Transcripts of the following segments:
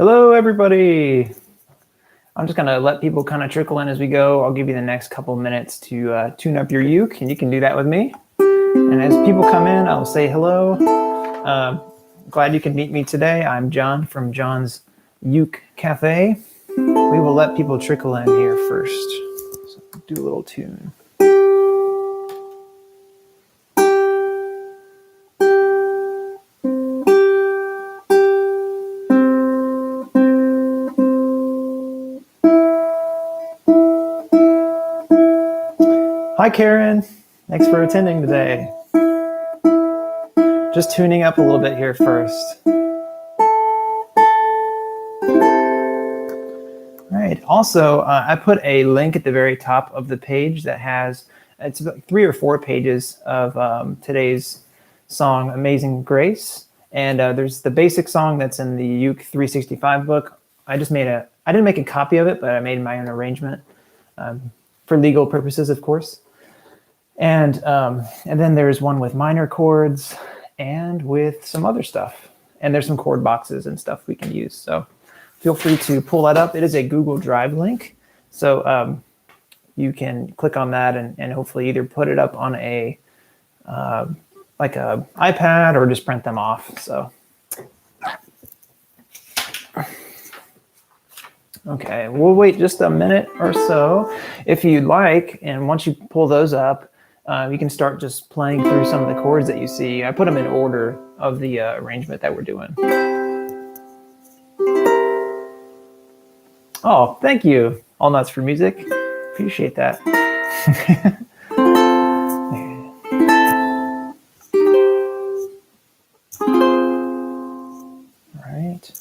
Hello, everybody. I'm just going to let people kind of trickle in as we go. I'll give you the next couple minutes to tune up your uke, and you can do that with me. And as people come in, I'll say hello. Glad you can meet me today. I'm John from John's Uke Cafe. We will let people trickle in here first. So do a little tune. Hi, Karen. Thanks for attending today. Just tuning up a little bit here first. All right. Also, I put a link at the very top of the page that has, it's about 3 or 4 pages of today's song, Amazing Grace. And there's the basic song that's in the Uke 365 book. I didn't make a copy of it, but I made my own arrangement for legal purposes, of course. And then there's one with minor chords and with some other stuff. And there's some chord boxes and stuff we can use. So feel free to pull that up. It is a Google Drive link. So you can click on that and hopefully either put it up on a like a iPad or just print them off. So okay, we'll wait just a minute or so if you'd like. And once you pull those up, you can start just playing through some of the chords that you see. I put them in order of the arrangement that we're doing. Oh, thank you. All Nuts for Music. Appreciate that. All right.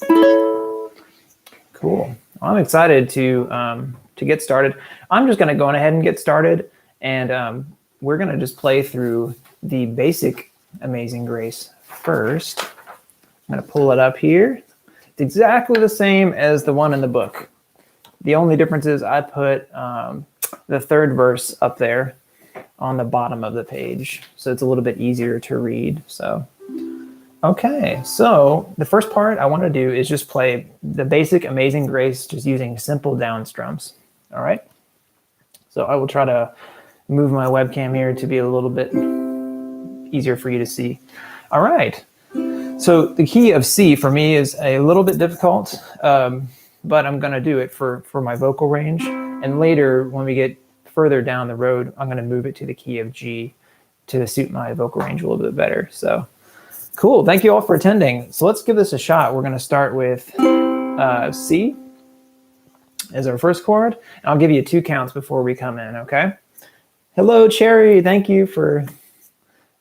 Cool. I'm excited to get started. I'm just going to go ahead and get started, and we're going to just play through the basic Amazing Grace first. I'm going to pull it up here. It's exactly the same as the one in the book. The only difference is I put the third verse up there on the bottom of the page, so it's a little bit easier to read. So, okay, so the first part I want to do is just play the basic Amazing Grace just using simple down strums. All right, so I will try to move my webcam here to be a little bit easier for you to see. All right, so the key of C for me is a little bit difficult, but I'm going to do it for my vocal range. And later, when we get further down the road, I'm going to move it to the key of G to suit my vocal range a little bit better. So cool. Thank you all for attending. So let's give this a shot. We're going to start with C as our first chord. And I'll give you 2 counts before we come in, okay? Hello, Cherry. Thank you for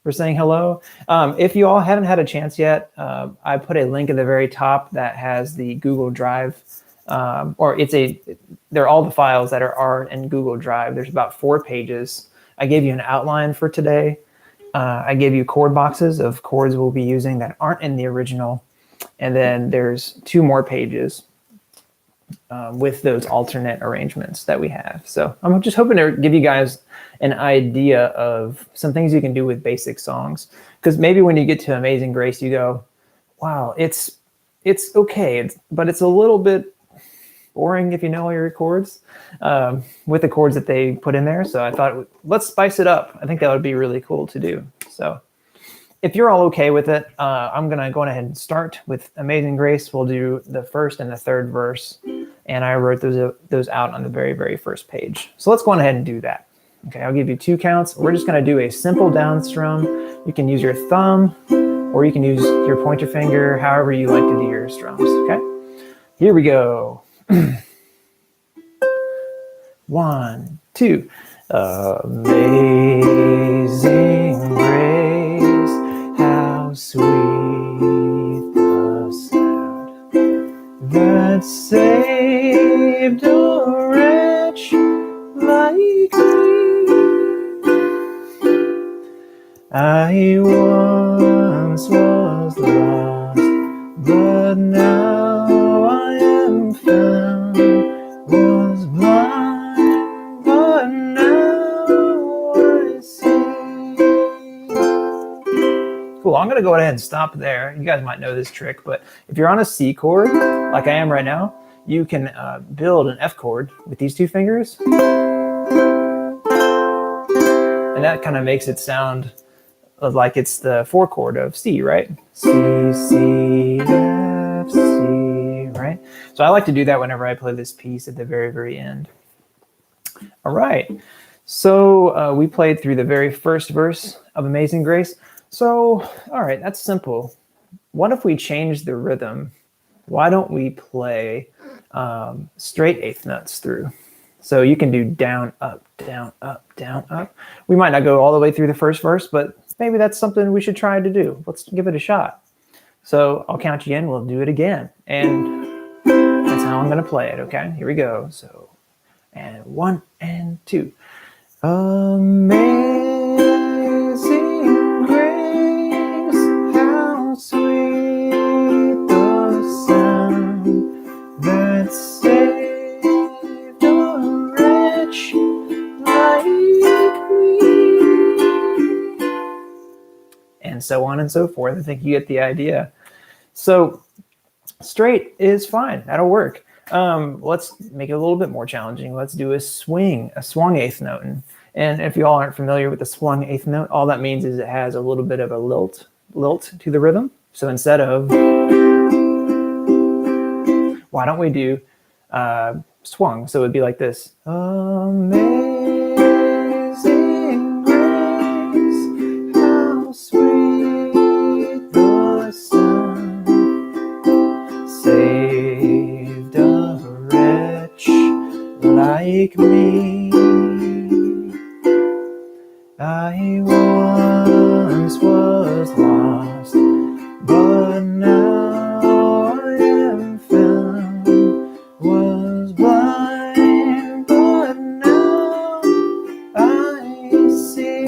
saying hello. If you all haven't had a chance yet, I put a link at the very top that has the Google Drive, they're all the files that are in Google Drive. There's about 4 pages. I gave you an outline for today. I gave you chord boxes of chords we'll be using that aren't in the original. And then there's 2 more pages with those alternate arrangements that we have. So I'm just hoping to give you guys an idea of some things you can do with basic songs. Because maybe when you get to Amazing Grace, you go, wow, it's okay, but it's a little bit boring if you know all your chords with the chords that they put in there. So I thought, let's spice it up. I think that would be really cool to do. So if you're all okay with it, I'm going to go ahead and start with Amazing Grace. We'll do the first and the third verse. And I wrote those out on the very, very first page. So let's go on ahead and do that. Okay, I'll give you 2 counts. We're just going to do a simple down strum. You can use your thumb or you can use your pointer finger, however you like to do your strums. Okay, here we go. 1, 2. Amazing grace, how sweet the sound that saved a wretch like me. I once was lost, but now I am found. Was blind, but now I see. Cool. I'm going to go ahead and stop there. You guys might know this trick, but if you're on a C chord, like I am right now, you can build an F chord with these two fingers. And that kind of makes it sound like it's the 4 chord of C, right? C, C, F, C, right? So I like to do that whenever I play this piece at the very, very end. All right. So we played through the very first verse of Amazing Grace. So, all right, that's simple. What if we change the rhythm? Why don't we play straight eighth notes through? So you can do down, up, down, up, down, up. We might not go all the way through the first verse, but maybe that's something we should try to do. Let's give it a shot. So I'll count you in. We'll do it again. And that's how I'm going to play it, okay? Here we go. So, and 1 and 2. Amazing grace, how sweet the sound that saved a wretch like me. And so on and so forth. I think you get the idea. So straight is fine. That'll work. Let's make it a little bit more challenging. Let's do a swung eighth note. And if you all aren't familiar with the swung eighth note, all that means is it has a little bit of a lilt to the rhythm. So instead of, why don't we do swung? So it would be like this. Amazing grace, how sweet the sound saved a wretch like me. I once was lost, but now I am found. Was blind, but now I see.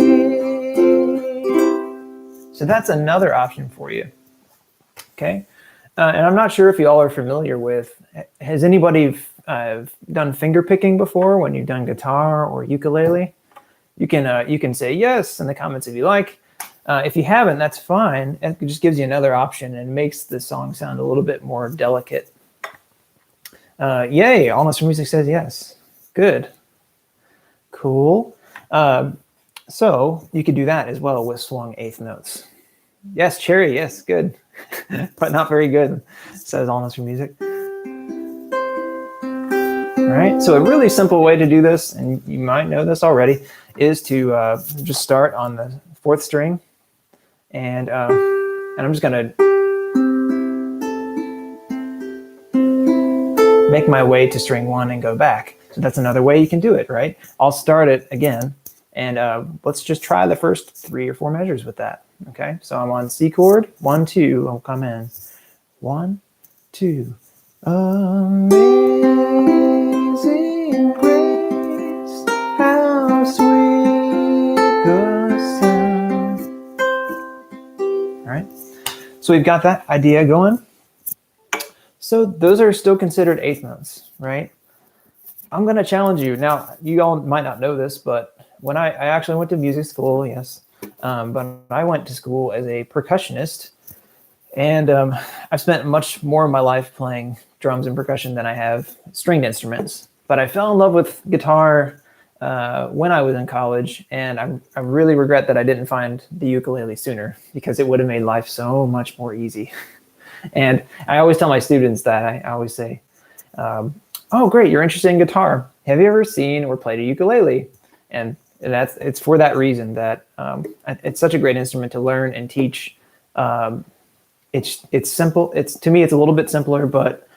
So that's another option for you. Okay. And I'm not sure if you all are familiar with, has anybody done finger picking before when you've done guitar or ukulele? You can say yes in the comments if you like. If you haven't, that's fine. It just gives you another option and makes the song sound a little bit more delicate. Yay, Almost for Music says yes. Good. Cool. So you could do that as well with swung eighth notes. Yes, Cherry, yes, good. But not very good, says Almost for Music. All right, so a really simple way to do this, and you might know this already, is to just start on the 4th string, and I'm just going to make my way to string 1 and go back. So that's another way you can do it, right? I'll start it again, and let's just try the first 3 or 4 measures with that. Okay, so I'm on C chord, 1, 2, I'll come in, 1, 2, amazing grace, how sweet the sound. All right, so we've got that idea going. So those are still considered eighth notes, right? I'm going to challenge you. Now, you all might not know this, but when I actually went to music school, yes, but I went to school as a percussionist, and I've spent much more of my life playing drums and percussion than I have stringed instruments. But I fell in love with guitar when I was in college, and I really regret that I didn't find the ukulele sooner, because it would have made life so much more easy. And I always tell my students that. I always say, oh, great, you're interested in guitar. Have you ever seen or played a ukulele? And it's for that reason that it's such a great instrument to learn and teach. It's simple. To me, it's a little bit simpler, but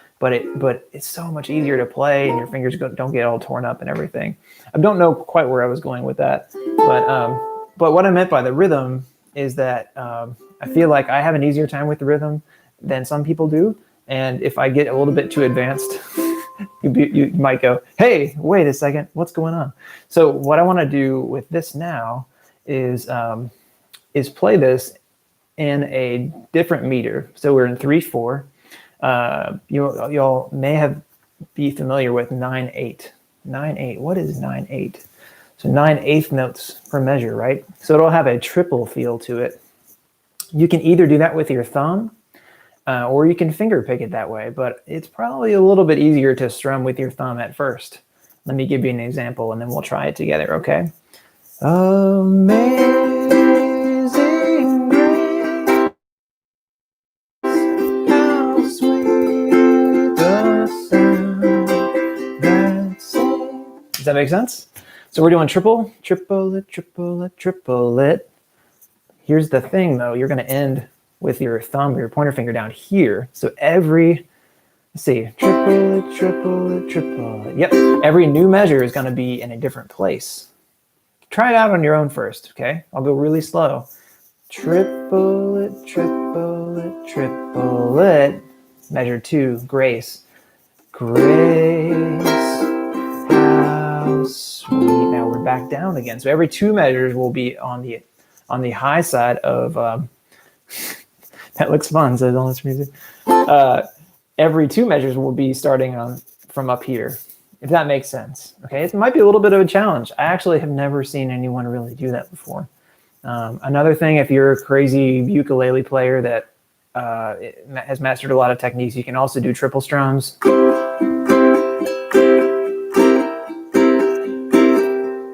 it's so much easier to play, and your fingers don't get all torn up and everything. I don't know quite where I was going with that, but what I meant by the rhythm is that I feel like I have an easier time with the rhythm than some people do, and if I get a little bit too advanced, you might go, hey, wait a second, what's going on? So what I want to do with this now is play this in a different meter. So we're in 3/4. Y'all may be familiar with 9/8. 9/8. What is 9/8? So 9/8 notes per measure, right? So it'll have a triple feel to it. You can either do that with your thumb, or you can finger pick it that way, but it's probably a little bit easier to strum with your thumb at first. Let me give you an example, and then we'll try it together, okay? Amazing grace, how sweet the sound that saved. Does that make sense? So we're doing triplet, triplet, triplet. Here's the thing, though. You're going to end with your thumb or your pointer finger down here. So every, let's see, triplet, triplet, triplet. Yep, every new measure is going to be in a different place. Try it out on your own first, okay? I'll go really slow. Triplet, triplet, triplet. Measure 2, grace. Grace, how sweet. Now we're back down again. So every 2 measures will be on the high side of, that looks fun, so don't listen music. Every 2 measures will be starting from up here, if that makes sense. Okay, it might be a little bit of a challenge. I actually have never seen anyone really do that before. Another thing, if you're a crazy ukulele player that has mastered a lot of techniques, you can also do triple strums. All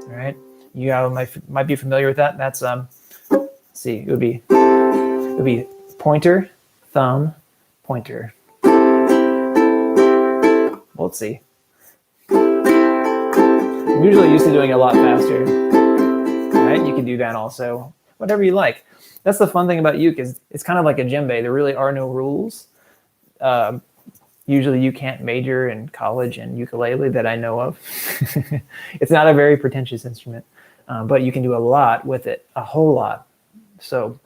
right, you might be familiar with that. That's let's see, it would be pointer, thumb, pointer. Well, let's see. I'm usually used to doing it a lot faster. Right? You can do that also, whatever you like. That's the fun thing about uke, is it's kind of like a djembe. There really are no rules. Usually you can't major in college in ukulele that I know of. It's not a very pretentious instrument, but you can do a lot with it, a whole lot. So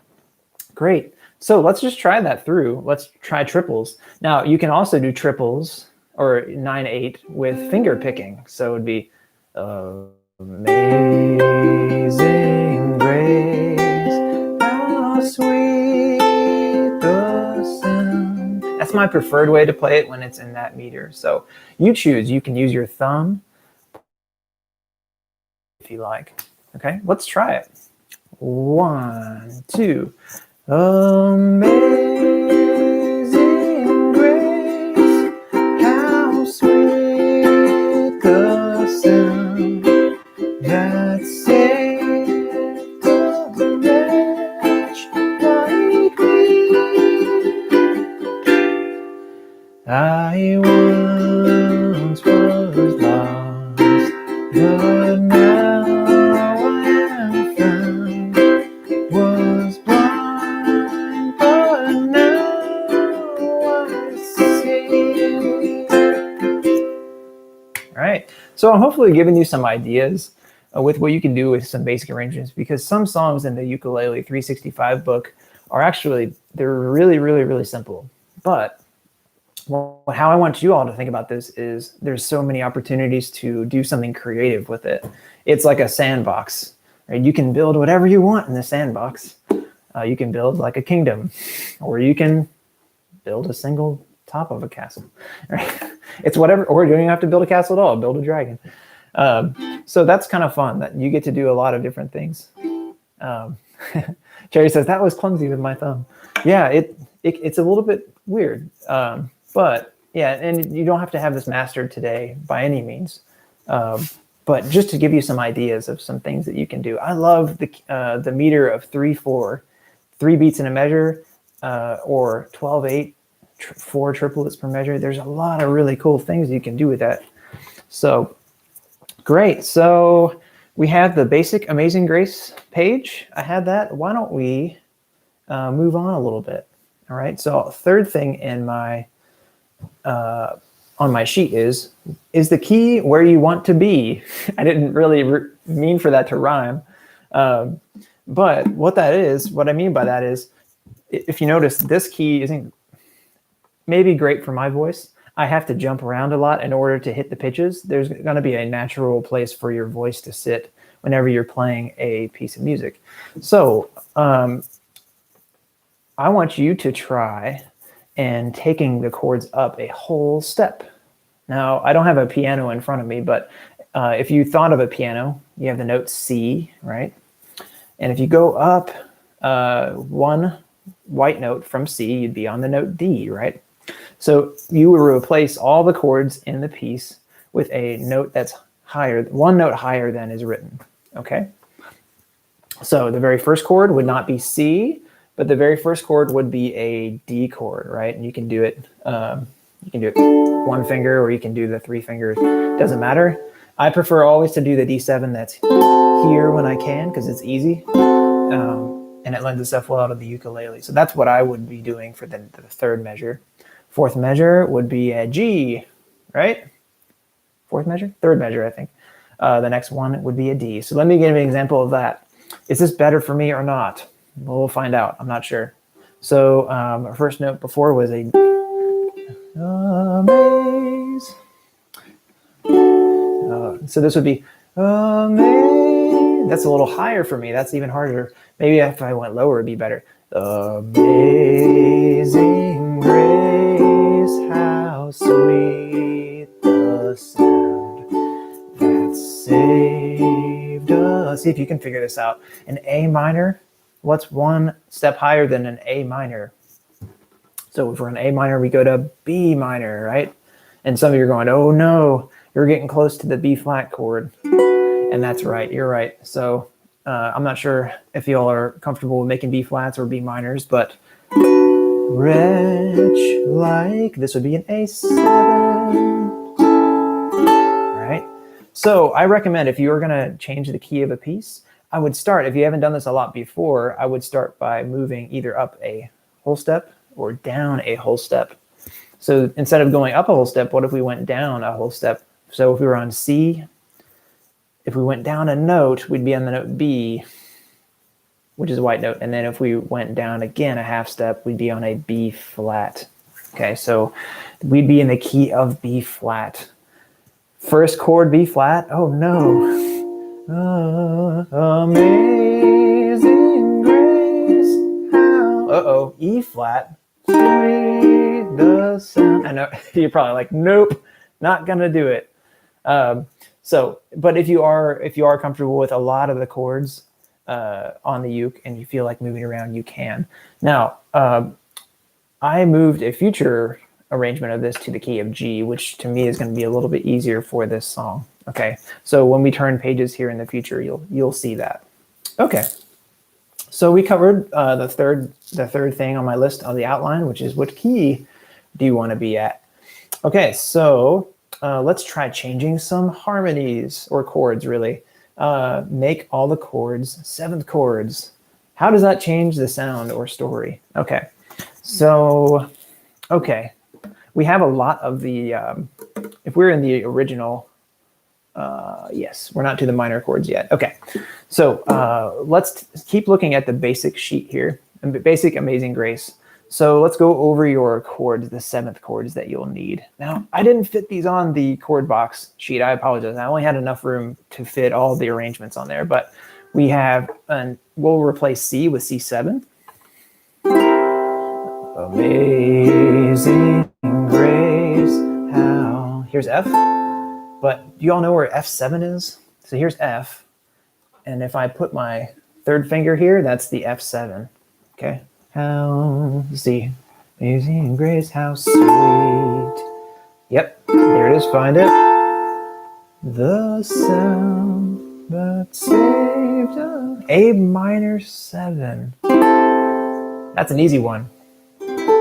great. So let's just try that through. Let's try triples. Now you can also do triples or 9/8 with finger picking. So it would be amazing grace, how sweet the sound. That's my preferred way to play it when it's in that meter. So you choose. You can use your thumb if you like. Okay, let's try it. 1, 2. Amazing grace, how sweet the sound that saved a wretch like me. I once was lost, but now I am found. Was blind, but now I see. All right, so I'm hopefully giving you some ideas with what you can do with some basic arrangements, because some songs in the Ukulele 365 book are actually, they're really, really, really simple. But how I want you all to think about this is there's so many opportunities to do something creative with it. It's like a sandbox. Right? You can build whatever you want in the sandbox. You can build like a kingdom, or you can build a single top of a castle. Right? It's whatever, or you don't even have to build a castle at all. Build a dragon. So that's kind of fun, that you get to do a lot of different things. Jerry says, that was clumsy with my thumb. Yeah, it's a little bit weird. But yeah, and you don't have to have this mastered today by any means. But just to give you some ideas of some things that you can do. I love the meter of 3/4, 3 beats in a measure, or 12/8, 4 triplets per measure. There's a lot of really cool things you can do with that. So great. So we have the basic Amazing Grace page. I had that. Why don't we move on a little bit? All right. So third thing in my on my sheet is the key where you want to be. I didn't really mean for that to rhyme. But what I mean by that is, if you notice, this key isn't maybe great for my voice. I have to jump around a lot in order to hit the pitches. There's going to be a natural place for your voice to sit whenever you're playing a piece of music. So I want you to try and taking the chords up a whole step. Now, I don't have a piano in front of me, but if you thought of a piano, you have the note C, right? And if you go up 1 white note from C, you'd be on the note D, right? So you would replace all the chords in the piece with a note that's higher, one note higher than is written, okay? So the very first chord would not be C, but the very first chord would be a D chord, right? And you can do it one finger, or you can do the 3 fingers. Doesn't matter. I prefer always to do the D7 that's here when I can, because it's easy, and it lends itself well to the ukulele. So that's what I would be doing for the third measure. Fourth measure would be a G, right? Fourth measure? Third measure, I think. The next one would be a D. So let me give an example of that. Is this better for me or not? We'll find out. I'm not sure. So our first note before was a amaze. So this would be amaze. That's a little higher for me. That's even harder. Maybe if I went lower, it'd be better. Amazing grace, how sweet the sound that saved us. See if you can figure this out. An A minor, what's one step higher than an A minor? So if we're an A minor, we go to B minor, right? And some of you are going, oh no, you're getting close to the B flat chord. And that's right, you're right. So I'm not sure if y'all are comfortable with making B flats or B minors, but wretch like, this would be an A7, right? So I recommend if you're gonna change the key of a piece, I would start, if you haven't done this a lot before, I would start by moving either up a whole step or down a whole step. So instead of going up a whole step, what if we went down a whole step? So if we were on C, if we went down a note, we'd be on the note B, which is a white note. And then if we went down again a half step, we'd be on a B flat. Okay, so we'd be in the key of B flat. First chord, B flat. Oh no. Amazing grace. How. Uh-oh, E flat. Sweet the sound. I know you're probably like, nope, not gonna do it. But if you are comfortable with a lot of the chords on the uke and you feel like moving around, you can. Now, I moved a future arrangement of this to the key of G, which to me is going to be a little bit easier for this song. Okay, so when we turn pages here in the future, you'll see that. Okay, so we covered the third thing on my list on the outline, which is what key do you want to be at? Okay, so let's try changing some harmonies or chords, really. Make all the chords 7th chords. How does that change the sound or story? Okay, so, okay. We have a lot of the, if we're in the original, yes, we're not to the minor chords yet. Okay, so let's keep looking at the basic sheet here, basic Amazing Grace. So let's go over your chords, the 7th chords that you'll need. Now, I didn't fit these on the chord box sheet. I apologize. I only had enough room to fit all the arrangements on there, but we have, and we'll replace C with C7. Amazing grace, how, here's F, but do you all know where F7 is? So here's F, and if I put my 3rd finger here, that's the F7, okay? How, see, amazing grace, how sweet. Yep, there it is, find it. The sound that saved us. A minor 7. That's an easy one.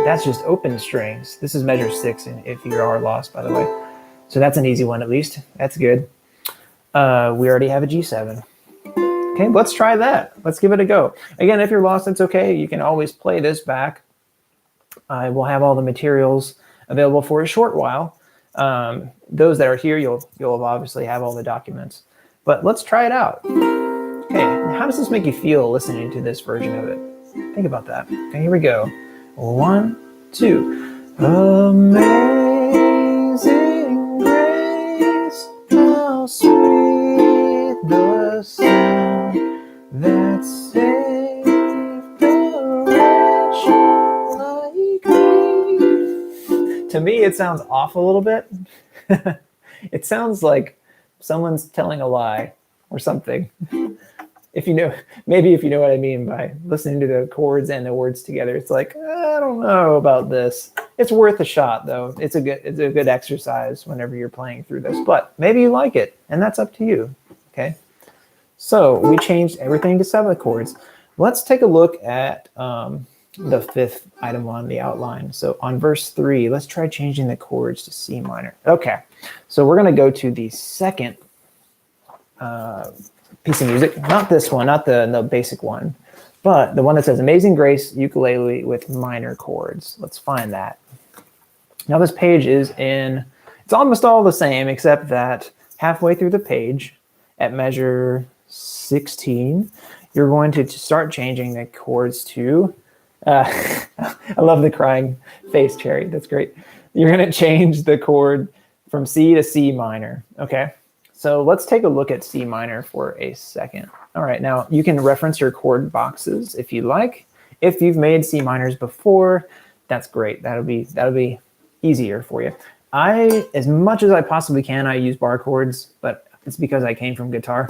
That's just open strings. This is measure 6 if you are lost, by the way. So that's an easy one at least. That's good. We already have a G7. Okay, let's try that. Let's give it a go. Again, if you're lost, it's okay. You can always play this back. I will have all the materials available for a short while. Those that are here, you'll obviously have all the documents. But let's try it out. Okay, how does this make you feel listening to this version of it? Think about that. Okay, here we go. 1, 2. Amazing grace, how sweet the sound that saved the wretch like me. To me, it sounds off a little bit. It sounds like someone's telling a lie or something. if you know, maybe if you know what I mean by listening to the chords and the words together, it's like, I don't know about this. It's worth a shot though. It's a good exercise whenever you're playing through this, but maybe you like it and that's up to you. Okay. So we changed everything to 7 chords. Let's take a look at the 5th item on the outline. So on verse 3, let's try changing the chords to C minor. Okay. So we're going to go to the second piece of music, not this one, not the basic one, but the one that says Amazing Grace ukulele with minor chords. Let's find that. Now this page is it's almost all the same, except that halfway through the page at measure 16, you're going to start changing the chords to, I love the crying face, Cherry. That's great. You're going to change the chord from C to C minor. Okay. So let's take a look at C minor for a second. All right, now you can reference your chord boxes if you like. If you've made C minors before, that's great. That'll be easier for you. As much as I possibly can, I use bar chords, but it's because I came from guitar.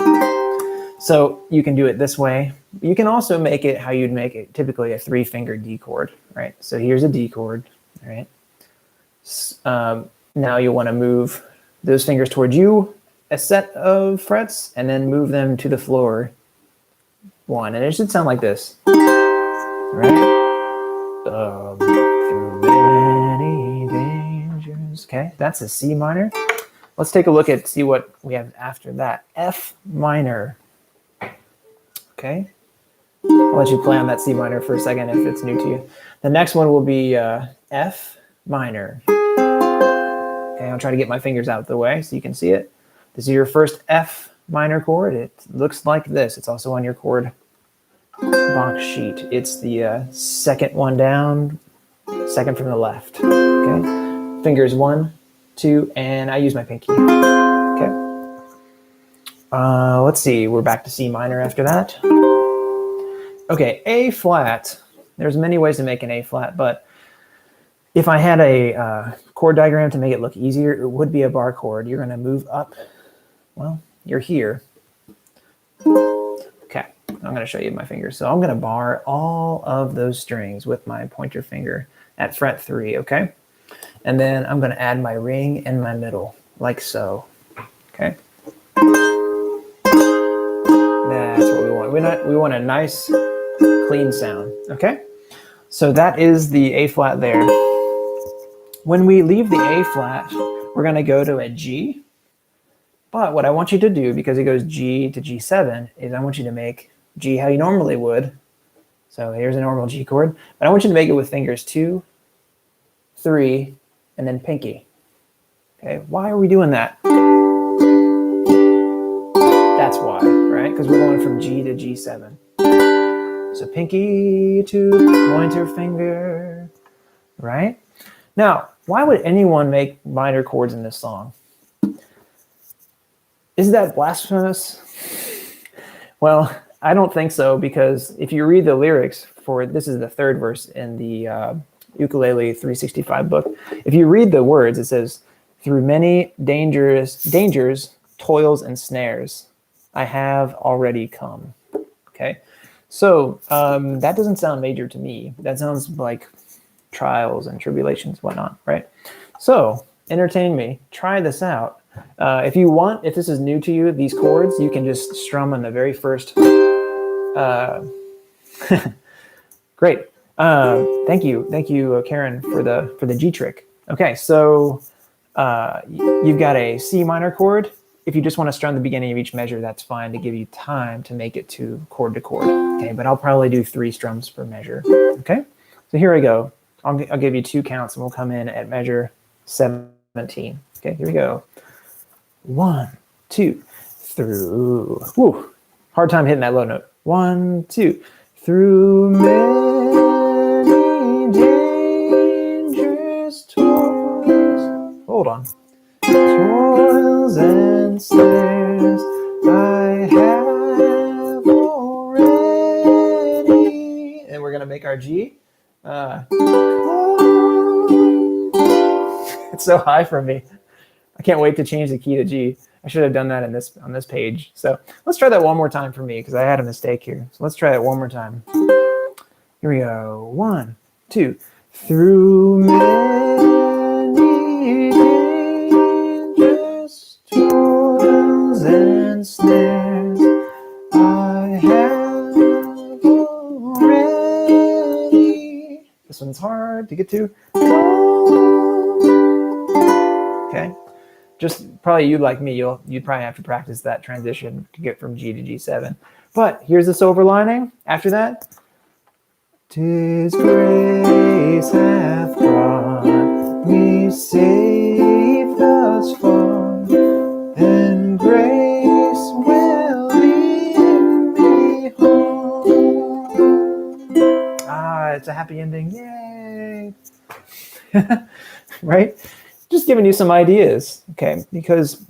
So you can do it this way. You can also make it how you'd make it, typically a 3-finger D chord, right? So here's a D chord, all right? Now you'll want to move those fingers towards you, a set of frets, and then move them to the floor. 1, and it should sound like this. Right? Through many dangers. Okay, that's a C minor. Let's take a look at see what we have after that. F minor. Okay. I'll let you play on that C minor for a second if it's new to you. The next one will be F minor. Okay, I'll try to get my fingers out of the way so you can see it. This is your first F minor chord. It looks like this. It's also on your chord box sheet. It's the second one down, second from the left. Okay, fingers 1, 2, and I use my pinky. Okay. Let's see. We're back to C minor after that. Okay, A flat. There's many ways to make an A flat, but if I had a chord diagram to make it look easier, it would be a bar chord. You're going to move up. Well, you're here. Okay, I'm going to show you my fingers. So I'm going to bar all of those strings with my pointer finger at fret 3, okay? And then I'm going to add my ring in my middle, like so, okay? That's what we want. We want a nice, clean sound, okay? So that is the A flat there. When we leave the A flat, we're going to go to a G. But what I want you to do, because it goes G to G7, is I want you to make G how you normally would. So here's a normal G chord. But I want you to make it with fingers 2, 3, and then pinky. Okay, why are we doing that? That's why, right? Because we're going from G to G7. So pinky to pointer finger, right? Now, why would anyone make minor chords in this song? Is that blasphemous? Well, I don't think so, because if you read the lyrics for, this is the 3rd verse in the Ukulele 365 book. If you read the words, it says, through many dangers, toils, and snares, I have already come. Okay, so that doesn't sound major to me. That sounds like trials and tribulations, whatnot, right? So entertain me. Try this out. If you want, if this is new to you, these chords, you can just strum on the very first. Great. Thank you, Karen, for the G trick. Okay, so you've got a C minor chord. If you just want to strum the beginning of each measure, that's fine to give you time to make it to chord. Okay, but I'll probably do 3 strums per measure. Okay, so here I go. I'll give you 2 counts, and we'll come in at measure 17. Okay, here we go. 1, 2, through. Woo, hard time hitting that low note. 1, 2, through many dangerous toils. Hold on. Toils and snares I have already. And we're gonna make our G. It's so high for me. I can't wait to change the key to G. I should have done that on this page. So let's try that one more time for me because I had a mistake here. So let's try that one more time. Here we go. 1, 2. Through many dangerous toils and snares, I have already. This one's hard to get to. Okay. Just probably you like me, you'd probably have to practice that transition to get from G to G7. But here's the silver lining after that. 'Tis grace hath brought me safe thus far, and grace will lead me home. Ah, it's a happy ending. Yay! Right? Just giving you some ideas, okay? Because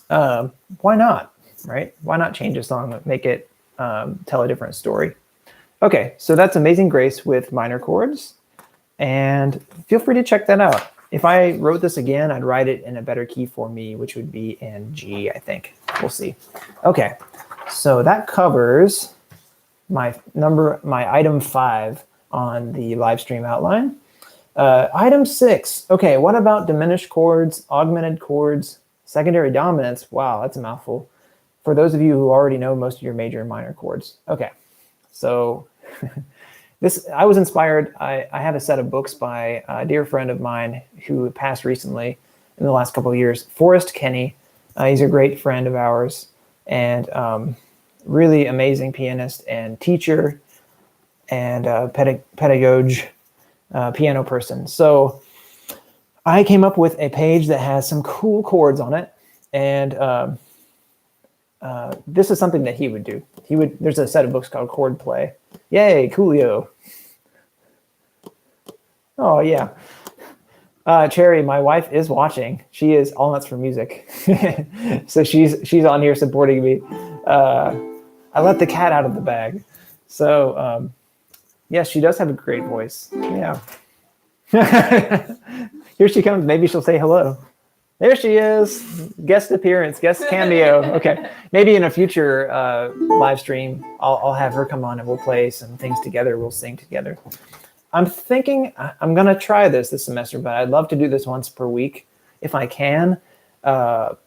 why not, right? Why not change a song, make it tell a different story? Okay, so that's Amazing Grace with minor chords, and feel free to check that out. If I wrote this again, I'd write it in a better key for me, which would be in G, I think. We'll see. Okay, so that covers my item 5 on the live stream outline. Item 6. Okay, what about diminished chords, augmented chords, secondary dominants? Wow, that's a mouthful. For those of you who already know most of your major and minor chords. Okay, so I was inspired. I have a set of books by a dear friend of mine who passed recently in the last couple of years, Forrest Kenny. He's a great friend of ours and really amazing pianist and teacher and pedagogue. Piano person. So I came up with a page that has some cool chords on it, and this is something that he would do. There's a set of books called Chord Play. Yay, coolio. Oh yeah. Cherry, my wife is watching. She is all nuts for music. So she's on here supporting me. I let the cat out of the bag. So yes, she does have a great voice. Yeah. Here she comes. Maybe she'll say hello. There she is. Guest appearance, guest cameo. Okay. Maybe in a future live stream, I'll have her come on and we'll play some things together. We'll sing together. I'm thinking I'm going to try this semester, but I'd love to do this once per week if I can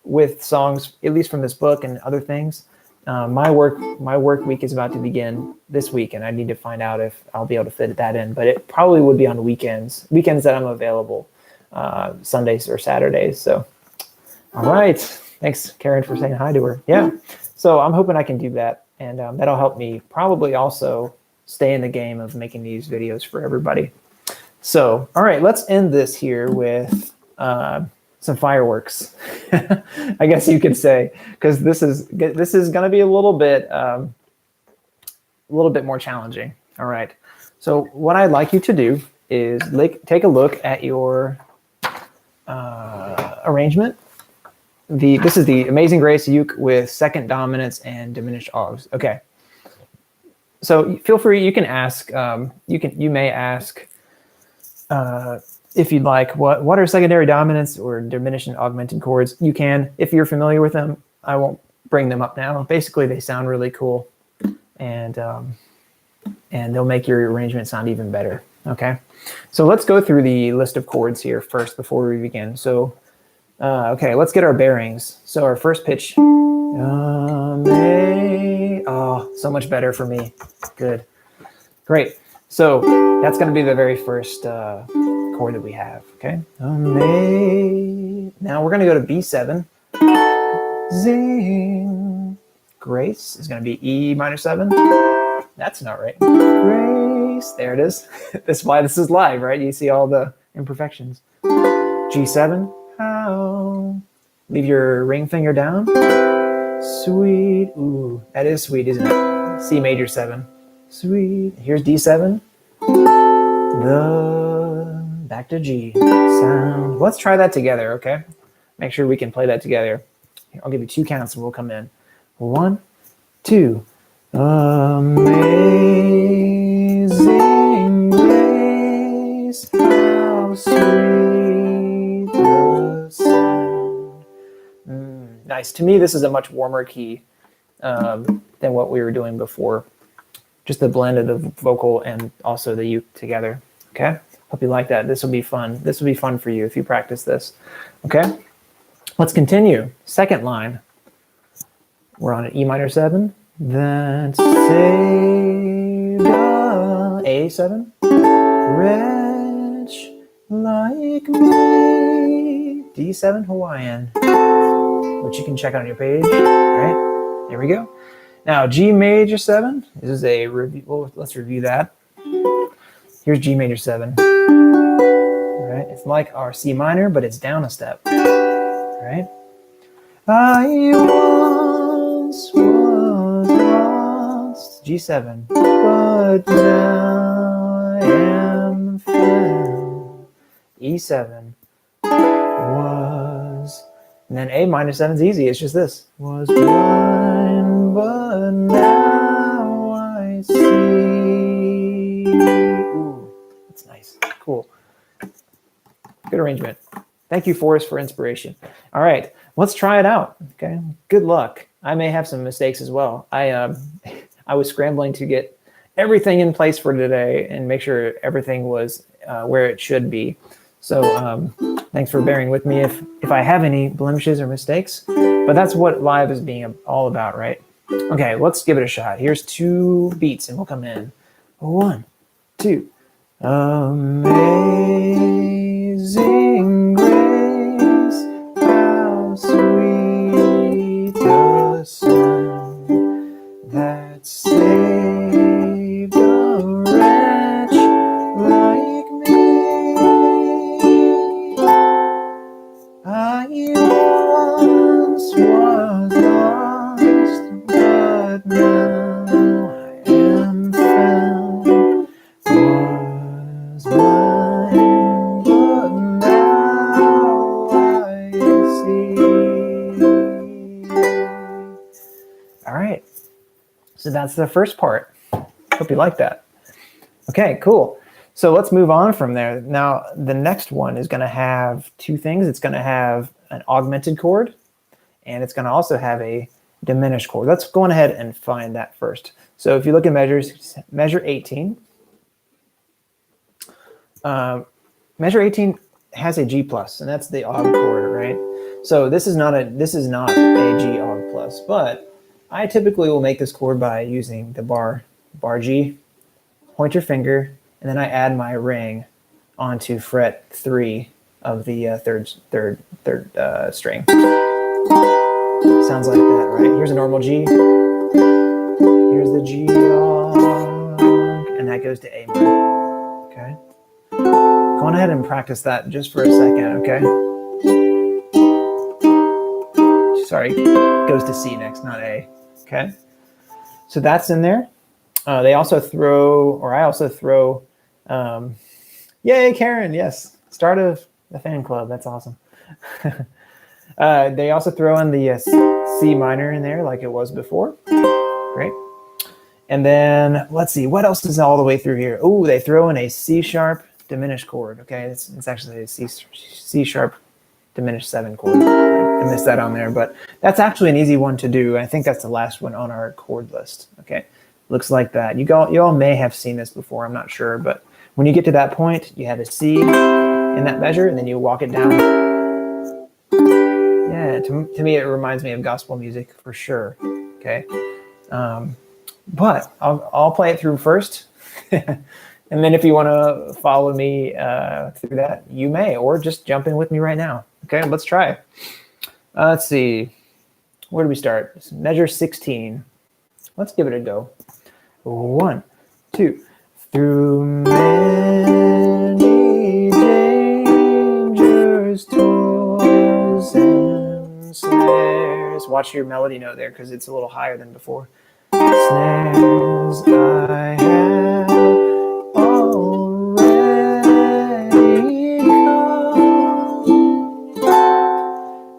with songs, at least from this book and other things. My work week is about to begin this week, and I need to find out if I'll be able to fit that in. But it probably would be on weekends that I'm available, Sundays or Saturdays. So, all right. Thanks, Karen, for saying hi to her. Yeah. So I'm hoping I can do that, and that'll help me probably also stay in the game of making these videos for everybody. So, all right, let's end this here with some fireworks, I guess you could say, because this is going to be a little bit more challenging. All right. So what I'd like you to do is take a look at your arrangement. This is the Amazing Grace uke with second dominants and diminished augs. Okay. So feel free. You can ask. You may ask. If you'd like, what are secondary dominants or diminished and augmented chords? You can, if you're familiar with them. I won't bring them up now. Basically, they sound really cool, and they'll make your arrangement sound even better. Okay, so let's go through the list of chords here first before we begin. So, okay, let's get our bearings. So our first pitch, oh, so much better for me. Good, great. So that's going to be the very first chord that we have, okay? Now we're going to go to B7. Zing. Grace is going to be E minor 7. That's not right. Grace. There it is. That's why this is live, right? You see all the imperfections. G7. How? Leave your ring finger down. Sweet. Ooh, that is sweet, isn't it? C major 7. Sweet. Here's D7. Back to G. Sound. Let's try that together, okay? Make sure we can play that together. I'll give you 2 counts and we'll come in. 1, 2. Amazing grace, how sweet the sound. nice. To me, this is a much warmer key than what we were doing before. Just the blend of the vocal and also the uke together. Okay, hope you like that. This will be fun. This will be fun for you if you practice this. Okay, let's continue. Second line. We're on an E minor 7. That saved A7. Wretch like me. D7 Hawaiian, which you can check out on your page. All right, there we go. Now G major 7. This is a review. Well, let's review that. Here's G major 7. All right, it's like our C minor, but it's down a step. All right. I once was lost, G7, but now I am found, E7, was, and then A minor 7 is easy, it's just this, was blind, but now I see. Ooh, that's nice, cool. Good arrangement. Thank you, Forrest, for inspiration. All right, let's try it out. Okay, good luck. I may have some mistakes as well. I was scrambling to get everything in place for today and make sure everything was where it should be. So thanks for bearing with me if I have any blemishes or mistakes. But that's what live is being all about, right? Okay, let's give it a shot. Here's 2 beats, and we'll come in. 1, 2. Amazing grace, how sweet the sound that saved a wretch like me. I once was lost, but now I am found. Was blind, but now I see. All right, so that's the first part. Hope you like that. Okay, cool. So let's move on from there. Now, the next one is going to have 2 things. It's going to have an augmented chord, and it's going to also have a diminished chord. Let's go on ahead and find that first. So if you look at measures, measure 18. Measure 18 has a G plus, and that's the aug chord, right? So this is not a G aug plus, but I typically will make this chord by using the bar G, point your finger, and then I add my ring onto fret 3 of the third string. Sounds like that, right? Here's a normal G. Here's the G aug, and that goes to A minor. Okay. Go on ahead and practice that just for a second, okay? Sorry, goes to C next, not A. Okay. So that's in there. I also throw, yay, Karen, yes. Start of the fan club, that's awesome. They also throw in the C minor in there like it was before. Great. And then let's see, what else is all the way through here? Oh, they throw in a C sharp diminished chord. Okay, it's actually a C sharp diminished 7 chord. I missed that on there, but that's actually an easy one to do. I think that's the last one on our chord list. Okay, looks like that. You all may have seen this before, I'm not sure, but when you get to that point, you have a C in that measure, and then you walk it down. Yeah, to me, it reminds me of gospel music for sure. Okay, but I'll play it through first. And then if you want to follow me through that, you may, or just jump in with me right now. Okay, let's try. Let's see. Where do we start? Measure 16. Let's give it a go. 1, 2. Through many dangers, toils, and snares. Watch your melody note there because it's a little higher than before. Snares I have already come.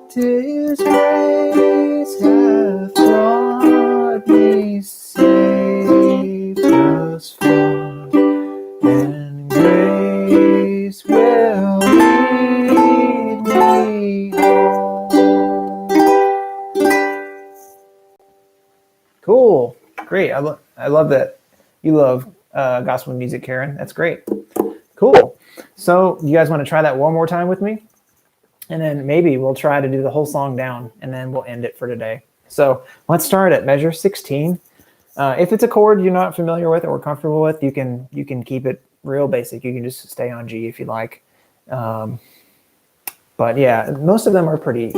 'Tis grace hath brought me safe thus far, and grace will lead me home. great. I love that you love gospel music, Karen. That's great. Cool. So you guys want to try that one more time with me? And then maybe we'll try to do the whole song down, and then we'll end it for today. So let's start at measure 16. If it's a chord you're not familiar with or comfortable with, you can keep it real basic. You can just stay on G if you like. But yeah, most of them are pretty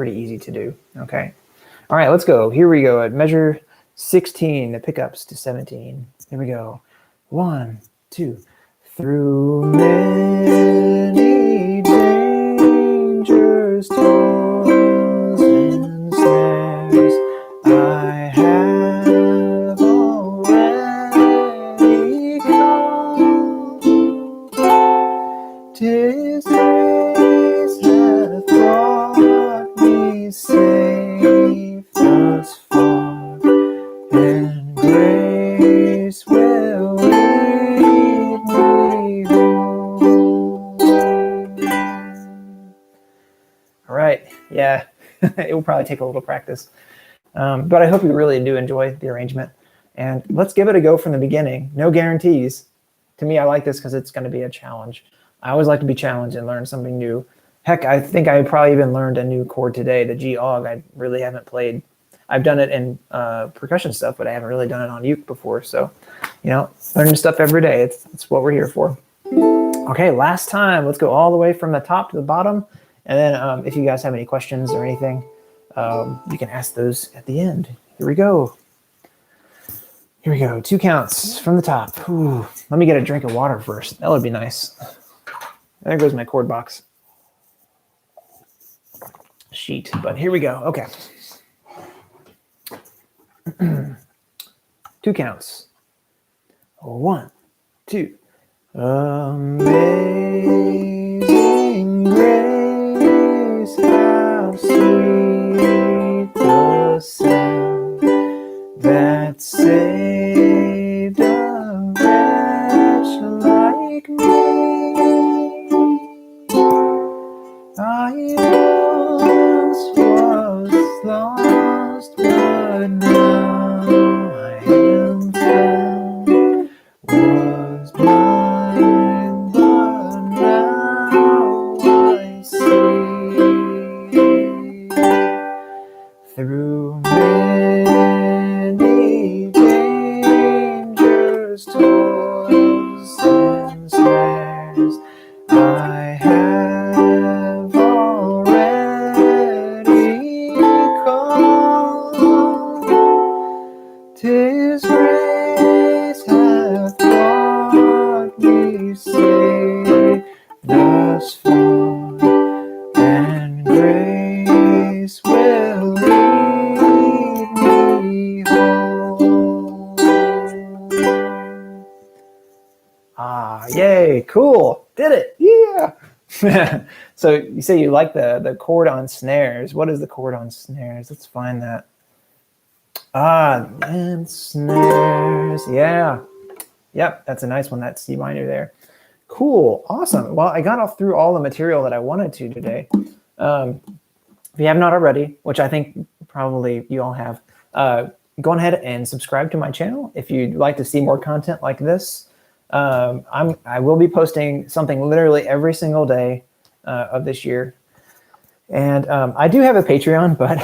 easy to do. Okay. All right, let's go. Here we go at measure 16, the pickups to 17. Here we go. 1, 2. Through many dangers, toils, and snares, I have already come. 'Tis grace hath brought me safe thus far, and grace will lead me home. All right, yeah, it will probably take a little practice, but I hope you really do enjoy the arrangement. And let's give it a go from the beginning. No guarantees. To me, I like this because it's going to be a challenge. I always like to be challenged and learn something new. Heck, I think I probably even learned a new chord today, the G Og. I really haven't played. I've done it in percussion stuff, but I haven't really done it on uke before. So, you know, learning stuff every day. It's what we're here for. Okay, last time. Let's go all the way from the top to the bottom. And then if you guys have any questions or anything, you can ask those at the end. Here we go. Here we go. 2 counts from the top. Ooh, let me get a drink of water first. That would be nice. There goes my chord box sheet. But here we go. Okay. 2 counts. 1, 2. Amazing grace, how sweet the sound that saved a wretch like me. I once was lost, but now I am found. Was blind, but now I see. Through many dangers, toils, and snares, I have already come. 'Tis grace hath brought me safe thus far, and grace will lead me home. Ah, yay, cool. Did it. Yeah. So you say you like the chord on snares. What is the chord on snares? Let's find that. Ah, and snares. Yeah. Yep, that's a nice one. That C minor there. Cool. Awesome. Well, I got off through all the material that I wanted to today. If you have not already, which I think probably you all have, go ahead and subscribe to my channel if you'd like to see more content like this. I will be posting something literally every single day of this year. And I do have a Patreon, but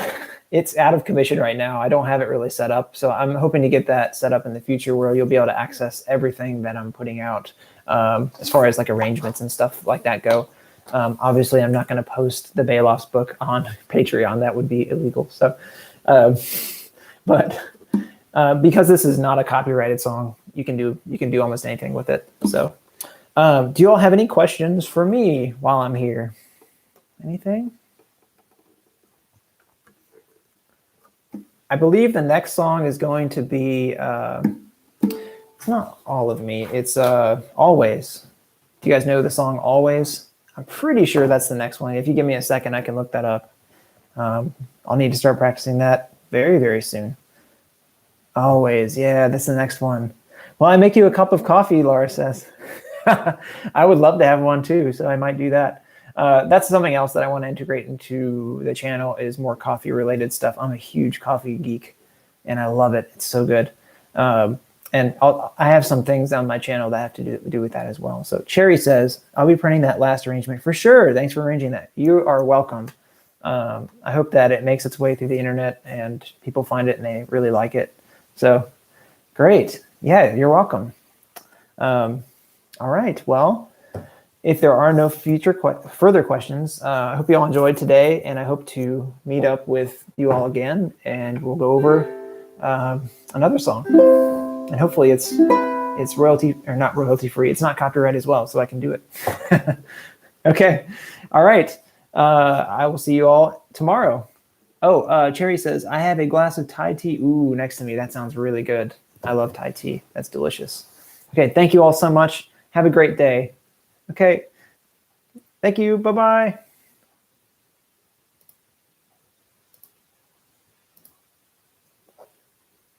it's out of commission right now. I don't have it really set up. So I'm hoping to get that set up in the future where you'll be able to access everything that I'm putting out as far as like arrangements and stuff like that go. Obviously, I'm not going to post the Bailoff's book on Patreon. That would be illegal. So, but because this is not a copyrighted song, you can do almost anything with it. So do you all have any questions for me while I'm here? Anything? I believe the next song is going to be, it's not All of Me, it's Always. Do you guys know the song Always? I'm pretty sure that's the next one. If you give me a second, I can look that up. I'll need to start practicing that very, very soon. Always, yeah, that's the next one. Well, I make you a cup of coffee, Laura says. I would love to have one too, so I might do that. That's something else that I want to integrate into the channel is more coffee related stuff. I'm a huge coffee geek. and I love it. It's so good. And I have some things on my channel that have to do with that as well. So Cherry says, I'll be printing that last arrangement for sure. Thanks for arranging that. You are welcome. I hope that it makes its way through the internet and people find it and they really like it. So great. Yeah, you're welcome. All right. Well, if there are no further questions, I hope you all enjoyed today, and I hope to meet up with you all again, and we'll go over another song. And hopefully it's royalty, or not royalty free. It's not copyright as well, so I can do it. Okay. All right. I will see you all tomorrow. Oh, Cherry says, I have a glass of Thai tea. Ooh, next to me. That sounds really good. I love Thai tea. That's delicious. Okay. Thank you all so much. Have a great day. Okay. Thank you. Bye-bye.